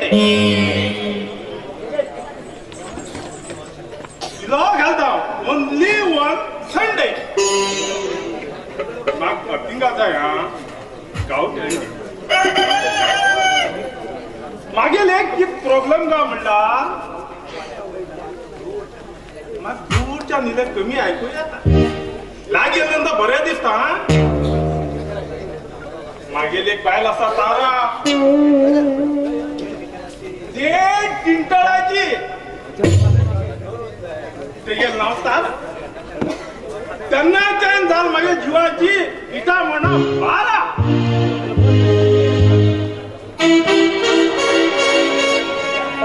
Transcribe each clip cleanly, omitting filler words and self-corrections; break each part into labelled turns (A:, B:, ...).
A: Sunday घालता only one Sunday म्हाका कटिंगा जाय गांव मागील एक कित प्रॉब्लेम गा म्हणल्यार म्हाका दूरच्या न्हिदे कमी आयकूं येता लागीं तेन्ना बरें दिसता मागील एक बायल आसा तारा देड क्विंटलाची तेगे नांव तारा तेन्नाच्यान जाल म्हागे जिवाची इटा म्हणा बारा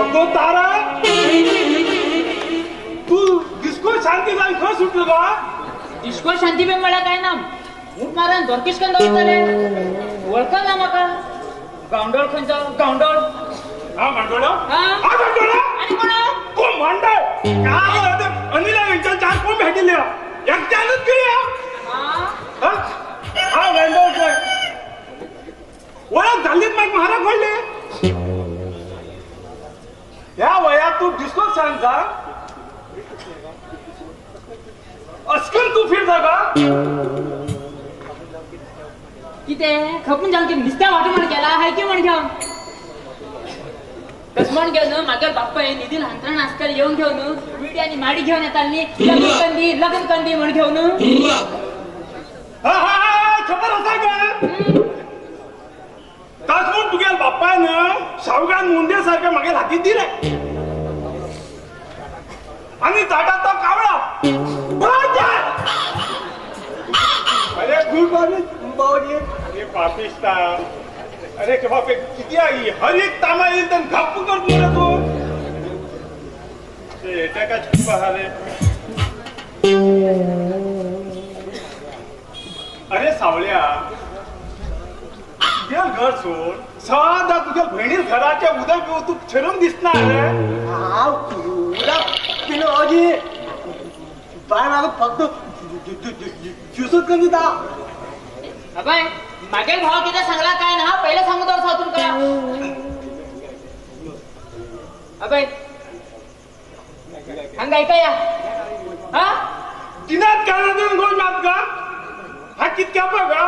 A: अगो तारा तू डिस्को शांती जावन खंय सुटलो गो
B: डिस्को शांती बे मला काय ना मूठ मारान दोरकीश कन दवरतले वळखा ना म्हाका गावंडोळ खंयचो गावंडोळ
A: मंडळ
B: हा
A: मंडळ
B: आणि कोण
A: कोण मंडळ काय अनिला यांच्या चार कोण भेटले एकट्यानच गेले हा मंडळ ओळख झालीच मग महाराज म्हणले या वयात तू डिस्को सांगता अस्कन तू फिरता का
B: किते खपून जाऊन की निस्त्या वाटू म्हण केला हाय की म्हण घेऊन तस म्हण घेऊन मागे बाप्पा निधी लहानपण आजकाल येऊन घेऊन विडी आणि माडी घेऊन येतानी लग्न कंदी म्हण घेऊन
A: खबर असा का तास म्हणून तुझ्या बाप्पान शावगान मुंडे सारखे मागे हातीत दिले आणि ताटात तो कावळा अरे गुड मॉर्निंग बावजी अरे पापिस्ता अरे के बाप किती आई हर एक तामा येईल तर गप्प करतो रे तू ते एका छप्पा हारे अरे सावळ्या तुझ्या घर सोड सदा तुझ्या बहिणीर घराच्या उदक पिऊ तू छरून दिसणार रे
C: उदक पिलो अजी बाय माग फक्त ज्यूसच कमी दा
B: अबे मागे भाव किती सांगला काय ना पहिले सांगू तर सातून का अबे हंग ऐकाया हा
A: दिनात कानातून गोल मात का हा कितक्या बघा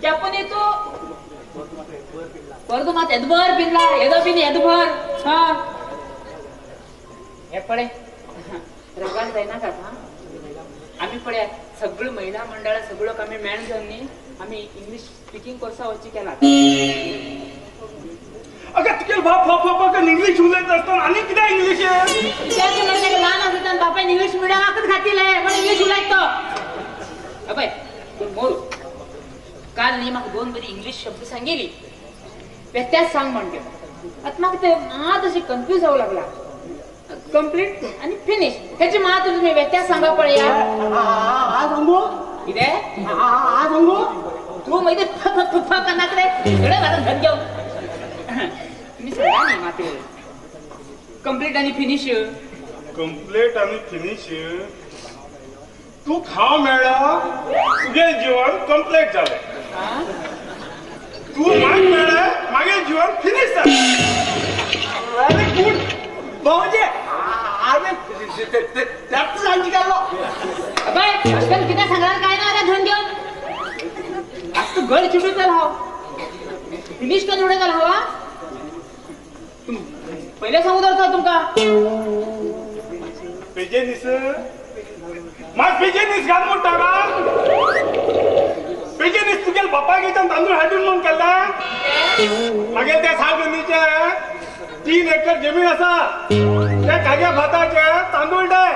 B: क्या पण येतो परतू मात एदभर पिनला एदो पिन एदभर हा हे पडे रगान जायना का आम्ही पडे सगळं महिला मंडळ सगळं आम्ही मॅन घेऊन आम्ही इंग्लिश स्पीकिंग कोर्स वरची केला
A: अगं तुझे बाप बाप इंग्लिश उलयत असताना आणि किती इंग्लिश आहे
B: त्याचे म्हणजे लहान असताना बापा इंग्लिश मीडियम आकत घातील आहे पण इंग्लिश उलयतो अबे तू मोर काल नी म्हाका दोन बरी इंग्लिश शब्द सांगेली व्यत्यास सांग म्हणते आता म्हाका ते मात अशी कन्फ्यूज जाऊ लागला कंप्लीट आणि फिनिश त्याची मात तुम्ही व्यत्यास सांगा पळया
C: हा सांगू
B: किती
C: हा सांगू
B: तू माहिती फुफा करणार रे एवढे माझा धन घेऊन मी सांगा नाही माते कंप्लीट आणि फिनिश
A: कंप्लीट आणि फिनिश तू खाव मेळा तुझे जीवन कंप्लीट झालं तू माग मेळा मागे जीवन फिनिश झालं
C: व्हेरी गुड भाऊजी आम्ही त्यात सांगी गेलो
B: अबे आजकाल किती सांगणार काय ना रे धन घेऊन आज तू घर चिडून चाल हाव फिनिश का जोडे चाल हवा पहिले सांगू तर तुमका
A: पेजे निस माग पेजे निस घाल मोठा का पेजे निस तुझ्या बाप्पा घेता तांदूळ हाडून मग केला मागे त्या सावगणीचे 3 एकर जमीन असा त्या खाग्या भाताचे तांदूळ डाय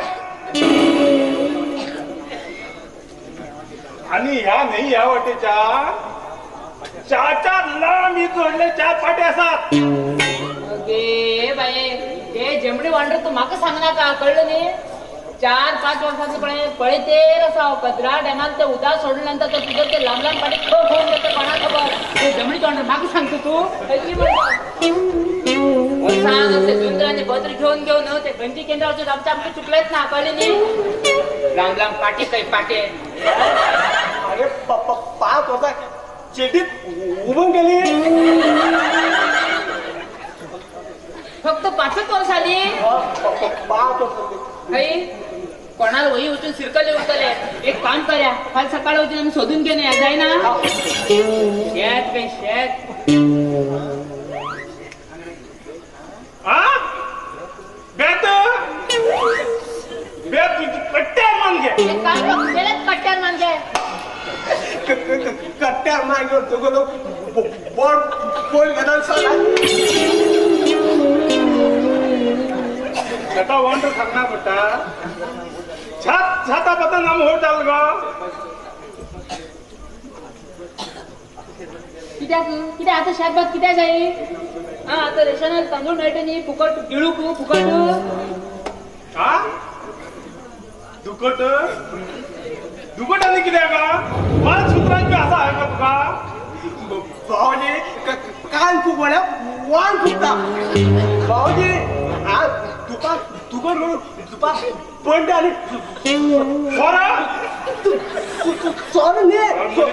A: आणि ह्या नाही या वाटेच्या 4 लांब ही जोडले 4 पाटे असतात
B: अगे बाई हे जेमडी वांडर तू माका सांगणार का कळलं नाही 4-5 वर्षाचं पळे ते असावं कचरा डॅमात ते उदा सोडल्यानंतर तर तुझं ते लांब लांब पाठी ठोकून देतं कोणा खबर ते जमडी वांडर माका सांगतो तू सांग ते सुंदराने बद्र घेऊन ते गंजी केंद्रावरचे आमचे चुकलेच ना कळले नाही लांब लांब पाठी काही पाटे
C: अरे 5 वर्षा चिठीत उभं केली
B: फक्त 5 वर्ष आली
C: पाहतो
B: काही कोणाला वही उचलून सिरकले उचलले एक काम करा काल सकाळी होती आम्ही शोधून घेणे जाय ना शेत काही शेत
A: हा बेत बेत कट्ट्यार मान घे
B: एक काम कर गेलेच कट्ट्यार मानगे
C: कट्ट्यावर मागे तुगलो बोल बोल घेणार
A: छटा वांट सांगना पडटा छात छाता पता नाम हो चाल गो
B: कित्याक कित्या आता शेतभात कित्या जाई हा आता रेशनात तांदूळ मेळटा न्ही फुकट गिळूक फुकट
A: हा दुकट दुकट आणि किती का मला सूत्रांची असा आहे का तुका
C: भाऊजी कान फुगवल्या वाण फुगता भाऊजी हा तुका तुका म्हणून तुका पण आणि
A: सोरा
C: सोन ने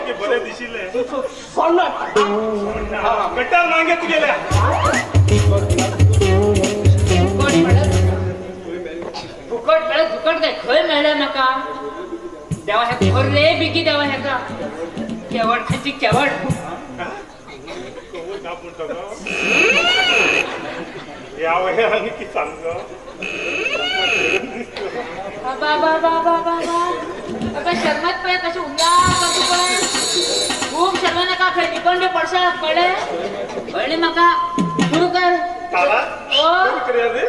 A: की बरे दिशिले
C: सोन
A: कट्ट्यार मागेत गेल्या
B: फुकट मेळत फुकट काय खंय मेळ्ळें म्हाका देवा ह्या खरे बेगी देवा हेका केवट खाची केवट
A: या वयाने की सांग
B: बाबा बाबा बाबा अबे शर्मात पळय कशें उंदार करता पळय खूब शर्मा नाका खंय निकोंडे पडशा कळ्ळें कळ्ळें म्हाका सुरू कर
A: ताला
B: ओ
A: किती रे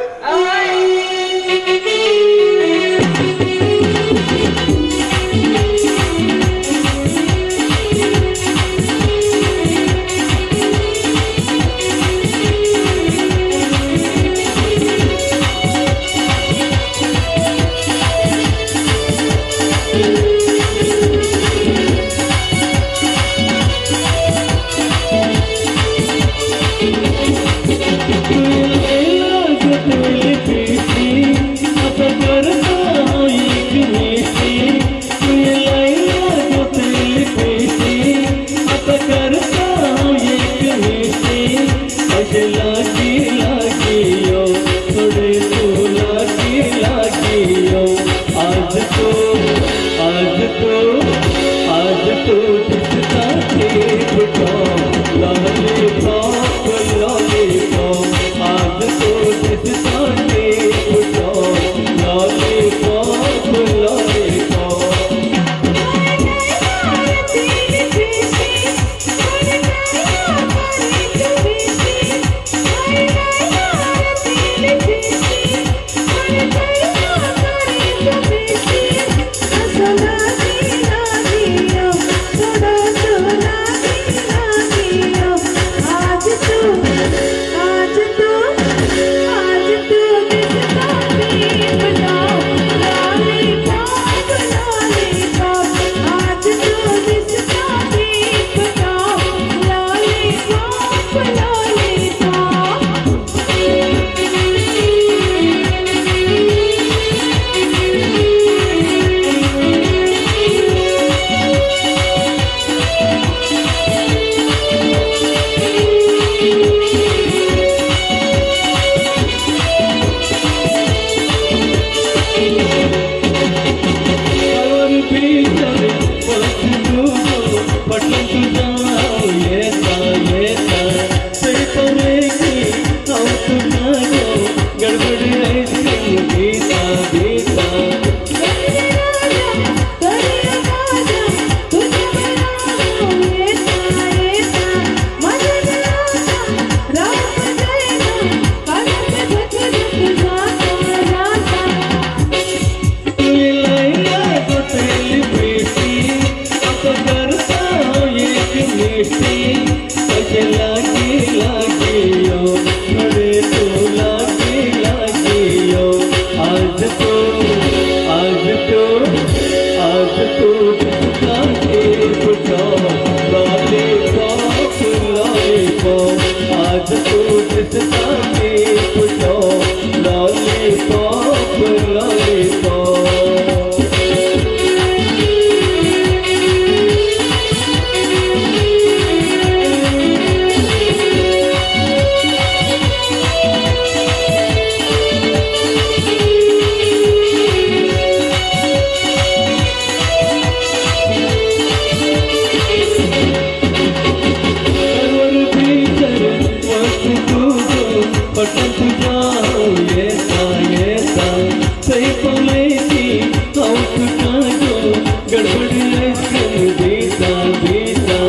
D: Asala पावलेची हाऊस काढो गडबड आईस्क्रीम देता देता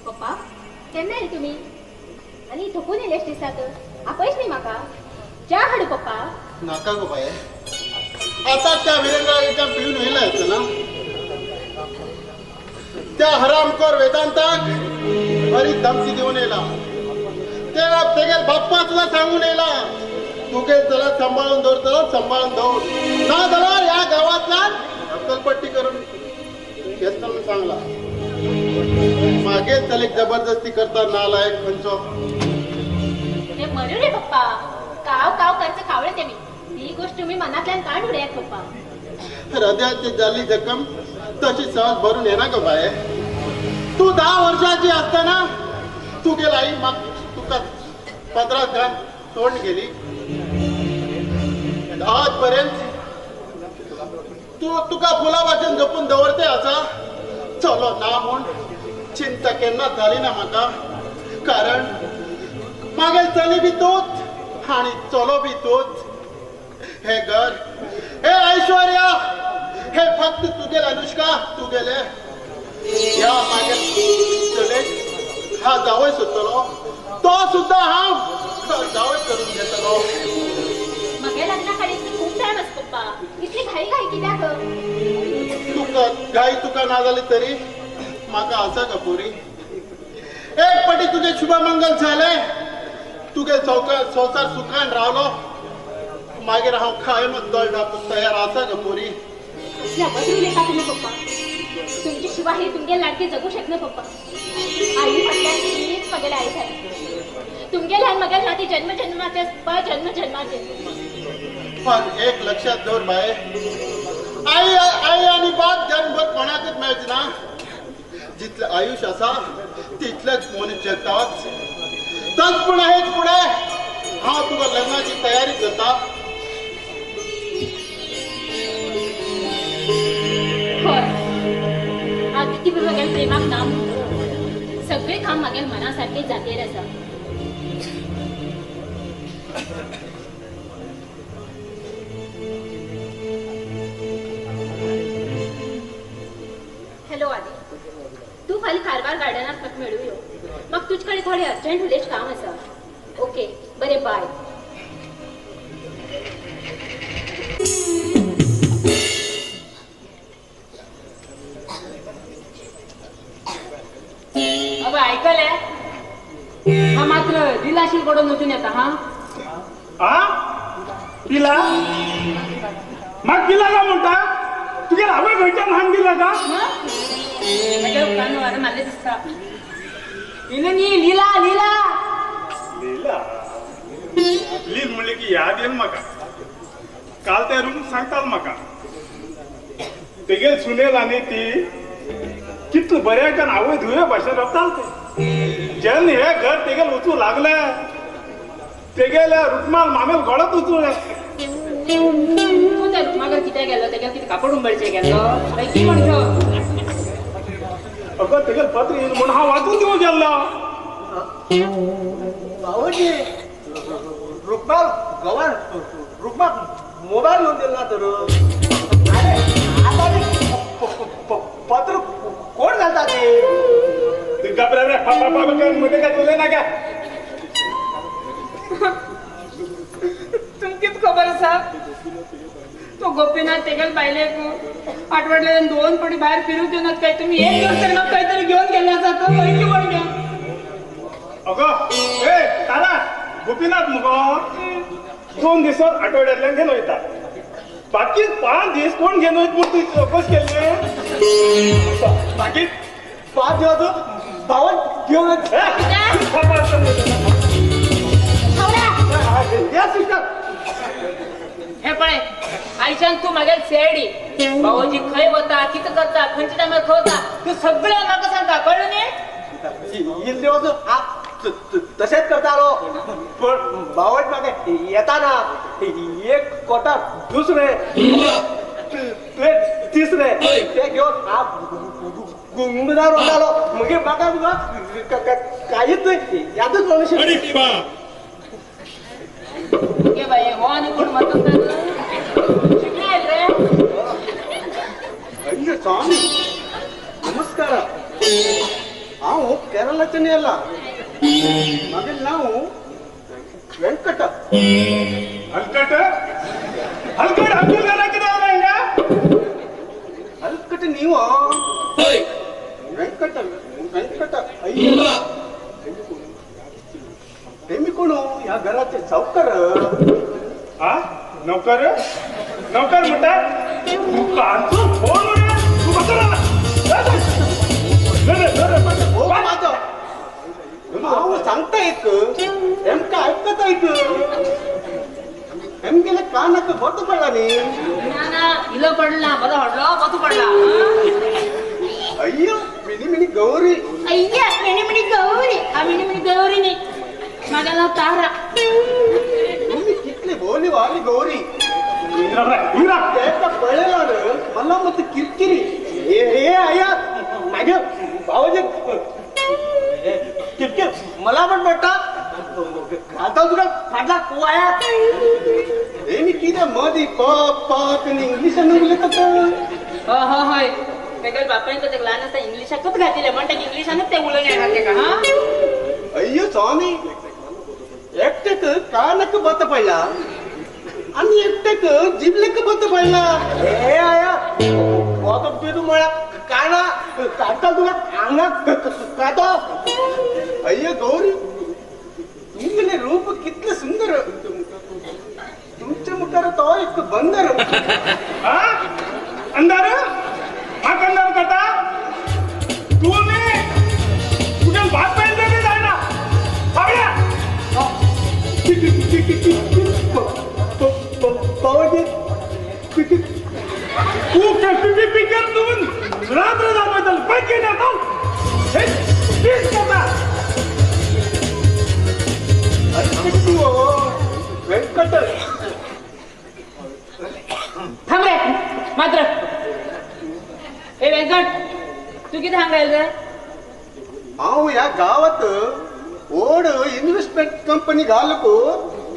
E: पप्पा केन्ना येले तुमी आनी थकून येयलेश दिसतात आपयश न्ही म्हाका च्या हाडू पप्पा
F: नाका गो बाये आता त्या विरंगाच्या पिऊन येयला येतं ना त्या हरामखोर वेदांताक बरी धमकी देऊन येयला तेगेल बाप्पा तुला सांगून येयला तुगेल त्याला सांभाळून दवरतलो सांभाळून दवर ना जाल्यार ह्या गावांतल्यान हक्कलपट्टी करून घेतलो म्हणून सांगला मागेच त्याला जबरदस्ती करता नालायक खंयचो
E: ते मरू रे पप्पा काव काव करचे खावळे ते मी ती गोष्ट तुम्ही मनातल्यान काढ उडयात पप्पा
F: हृदयाची जाल्ली जखम तशी सहज भरून येना गो बाये तू 10 वर्षाची असताना तू गेला आई मग तुका पदरात घाल तोंड गेली आजपर्यंत तुका फुला भाशेन जपून दवरते असा चलो ना म्हूण चिंता केन्ना जाली ना म्हाका कारण मागे चली बी तूच आणि चलो बी तूच हे घर हे ऐश्वर्या हे फक्त तुगेल अनुष्का तुगेले या मागे चले हा जावय सुटलो तो सुद्धा हांव जावय करून घेतलो
E: मगे लग्ना खाडीक खूप टाइम आस पप्पा इतली घाई घाई कित्याक
F: तुका गाई तुका ना जाली तरी म्हाका आसा का पुरी एक पटी तुझे शुभमंगल झाले तुगे संसार सुखान रावलो मागीर हांव कायमच दळडापूस तयार आसा का पुरी
E: असल्या बदलू लेखा तुम्ही पप्पा तुमची शिवाय हे तुमगे लाडके जगू शकना पप्पा आई म्हटल्यार तुमीच मगेले आई झाली तुमगे ल्हान मगेल नाती जन्म जन्माचे जन्म जन्माचे
F: पण एक लक्षात दवर बाये आई आणि बाप जन्मभर कोणाकच मेळचे ना जितले आयुष्य आसा तितलेच मनीस जगताच तच पूण हेच पुढे हांव तुका लग्नाची तयारी करता
E: हय हांव किती मगेल प्रेमाक ना सगळे काम मगेल मना सारखे जातेर आसा हॅलो आदी तू फाल्यां कारवार गार्डनात म्हाका मेळूं यो म्हाका तुजे कडेन थोडें अर्जंट उलयच काम आसा ओके बरें बाय
B: अगं ऐकले हा मात्र दिलाशील कडून नसून येता हा
A: हा तिला मग तिला का म्हणता तुझ्या हवे खंयच्यान हाण दिला का
B: कानवार नाले दिसता हिनं नी लीला लीला
A: लीला लील म्हणले की याद येईल म्हाका काल त्या रूम सांगतात म्हाका तेगे सुनेल आणि ती कितलं बऱ्याच्यान आवय धुवे भाशेन रमताल ते जेन्ना हे घर तेगेल वचू लागले तेगेल्या रुक्माल मामेल गळत वचू
B: तू त्या रुक्मागर कित्याक गेलो तेगेल कितें कापड उंबळचे गेलो काय की म्हणतो
A: अगं तेगेल पत्र येईल म्हणून हा वाचून दिवं गेल्लो
C: भाऊजी रुक्माल गवार रुक्माक मोबाईल घेऊन दिला तर अरे आता पत्र कोण घालता ते
A: घाबरा रे मध्ये काय तुले ना काय
B: तो गोपीनाथ तेगल पाहिले आठवड्याला 2 पडी बाहेर फिरू देणार काय तुम्ही एक दिवस तर मग काहीतरी घेऊन गेला जातो माहिती पण घ्या
A: अगं ए तारा गोपीनाथ मुगो 2 दिवसात आठवड्यातल्यान घेऊन येतात बाकी 5 दिवस कोण घेऊन येत म्हणून तू चौकस केले
C: बाकी 5 दिवस भावन घेऊन या सिस्टर
B: हे पळे आईच्यान तू मागेल सेडी भाऊजी खय होता किती करता खंयच्या टायमार खवता तू सगळं म्हाका सांगता कळलं न्ही
C: इल्ले वचून तसेच करता आलो पण भावट मागे येताना एक कोटा दुसरे तिसरे ते घेऊन गुंगदार होतालो मग म्हाका तुका काहीच नाही यातच मनुष्य
B: घे बाई हो आणि कोण म्हणतात शिकले रे
C: अय्यो स्वामी नमस्कार हांव केरळाच्यान येयला म्हागेलें नांव वेंकट
A: हलकट हलकट हलकट घाला किती आला इंगा
C: हलकट नीव वेंकट वेंकट अय्यो तेमी कोण ह्या घराचे सावकार
A: हा नौकर नौकर म्हणतात तू कांचो फोन रे तू कसं
C: हो माझं हांव सांगता एक एमका ऐकता एक एमगेले कानाक बत पडला न्ही
B: ना इलो पडला बरं हडलो बतू पडला
C: अय्यो मिनी मिनी गौरी
B: अय्या मिणी गौरी आ मिणी गौरी नी माझा नाव तारा
C: तुम्ही कितली भोवली वाली गौरी तेका पळयला रे मला मत किरकिरी हे आया माझ्या भावाचे किरकिर मला पण पडता आता तुला फाटला कुवाया हे मी किती मधी पाक इंग्लिश उलयतात
B: होय तेगेल बापायन तर लहान असता इंग्लिशाकच घातले म्हणटा इंग्लिशानच ते उलयन घातले का हा
C: अय्यो स्वामी एकटेक कानक बत पडला आणि एकटेक जिबलेक बत पडला हे आया वोतो पिरू मला काना काटा तुला अंगात काटो अय्यो गौरी तुमले रूप कितले सुंदर तुमच्या मुखार तो एक बंदर
A: हा अंधार हा कंदार करता तू ने तुझ्या बाप पाहिजे नाही जायला सावळ्या तू कॅप्टन पिकर तुम्ही रात्र जाणवताल पैकी नाही हे प्लीज करता
C: वेंकट
B: थांब रे मात्र ए वेंकट तू किती सांगायला रे
C: हांव ह्या गावात व्हड इन्व्हेस्टमेंट कंपनी घालको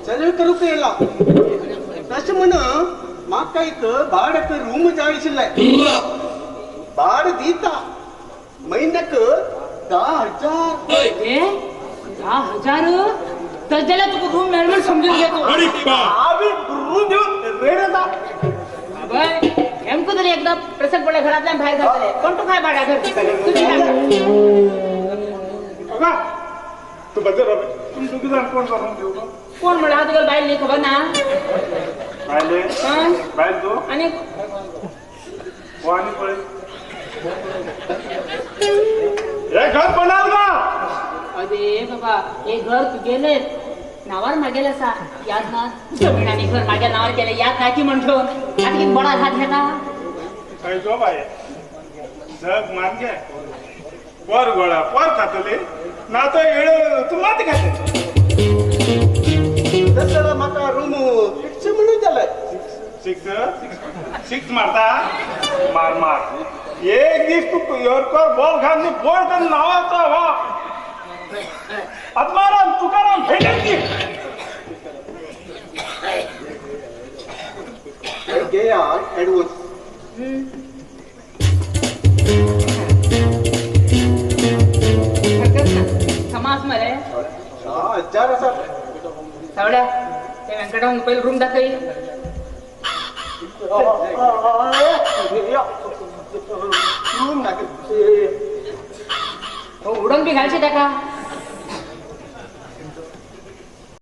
C: सर्वे करूक येयला तशें म्हण म्हाका एक भाड्याक रूम जाय आशिल्लें भाड दिता म्हयन्याक 10,000
B: ए 10,000 तर जाल्यार तुका रूम मेळमेळ समजून घेतो
C: आम्ही रूम घेऊन रेड जा
B: बय नेमकं तरी एकदा प्रसंग पडल्या घरातल्या बाहेर जातले पण तू काय भाड्या घर तुझी काय
A: अगा तू बदल रे तुम दोघी जण कोण करून देऊ का
B: कोण म्हणा हा तुला बाहेर नाही खबर ना
A: बायले
B: हा?
A: बायल तू
B: आणि
A: वाणी पळे हे घर बनाल का
B: अरे बाबा हे घर तू गेले नावार मागेल असा याद ना जमीन घर माझ्या नावावर केलं याद नाही की म्हणतो आता किती बडा हात घेता
A: काय जो बाय जग मान घे पर गोळा पर खातले ना तो येळ तू माती खाते
C: तसं म्हाका रूम फिक्स म्हणून जालाय
A: सिक्स मारता मार मार एक दिस तू योरकर बॉल घालनी बोल तर नावाचा हो आत्माराम तुकाराम भेटेल की
C: घे यार ऍडव्हान्स
B: समाज मरे
C: 10,000
B: सावड्या ते व्यंकटाहून पहिले रूम दाखवी
C: येऊन नाका
B: उडोंग बी घालशी ताका